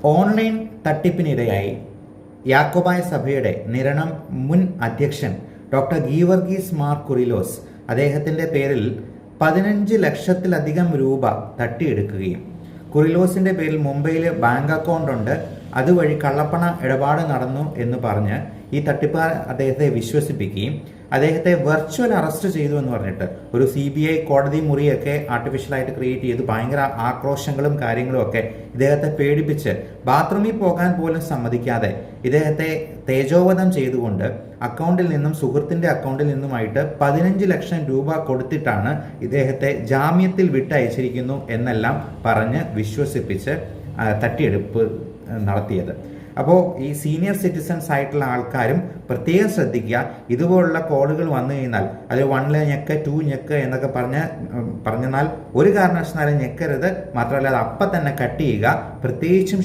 Online തട്ടിപ്പിനിരയായി Yakobaya സഭയുടെ നിരണം മുൻ അധ്യക്ഷൻ ഡോക്ടർ ഗീവർഗീസ് മാർ കുറിലോസ് അദ്ദേഹത്തിൻ്റെ പേരിൽ 15 ലക്ഷത്തിലധികം രൂപ തട്ടിയെടുക്കുകയും കുറിലോസിൻ്റെ പേരിൽ മുംബൈയിൽ ബാങ്ക് അക്കൗണ്ട് ഉണ്ട്, അതുവഴി കള്ളപ്പണ ഇടപാട് നടന്നു എന്ന് പറഞ്ഞ് ഈ തട്ടിപ്പുകാർ അദ്ദേഹത്തെ വിശ്വസിപ്പിക്കുകയും അദ്ദേഹത്തെ വെർച്വൽ അറസ്റ്റ് ചെയ്തു എന്ന് പറഞ്ഞിട്ട് ഒരു CBI കോടതി മുറിയൊക്കെ ആർട്ടിഫിഷ്യലായിട്ട് ക്രിയേറ്റ് ചെയ്ത് ഭയങ്കര ആക്രോശങ്ങളും കാര്യങ്ങളും ഒക്കെ ഇദ്ദേഹത്തെ പേടിപ്പിച്ച് ബാത്റൂമിൽ പോകാൻ പോലും സമ്മതിക്കാതെ ഇദ്ദേഹത്തെ തേജോവധം ചെയ്തുകൊണ്ട് അക്കൗണ്ടിൽ നിന്നും സുഹൃത്തിൻ്റെ അക്കൗണ്ടിൽ നിന്നുമായിട്ട് 15 ലക്ഷം രൂപ കൊടുത്തിട്ടാണ് ഇദ്ദേഹത്തെ ജാമ്യത്തിൽ വിട്ടയച്ചിരിക്കുന്നു എന്നെല്ലാം പറഞ്ഞ് വിശ്വസിപ്പിച്ച് തട്ടിയെടുപ്പ് നടത്തിയത്. അപ്പോൾ ഈ സീനിയർ സിറ്റിസൺസ് ആയിട്ടുള്ള ആൾക്കാരും പ്രത്യേകം ശ്രദ്ധിക്കുക. ഇതുപോലുള്ള കോളുകൾ വന്നു കഴിഞ്ഞാൽ അത് 1 ഞെക്ക് 2 ഞെക്ക് എന്നൊക്കെ പറഞ്ഞാൽ ഒരു കാരണവശാലും ഞെക്കരുത്. മാത്രമല്ല അത് അപ്പം തന്നെ കട്ട് ചെയ്യുക. പ്രത്യേകിച്ചും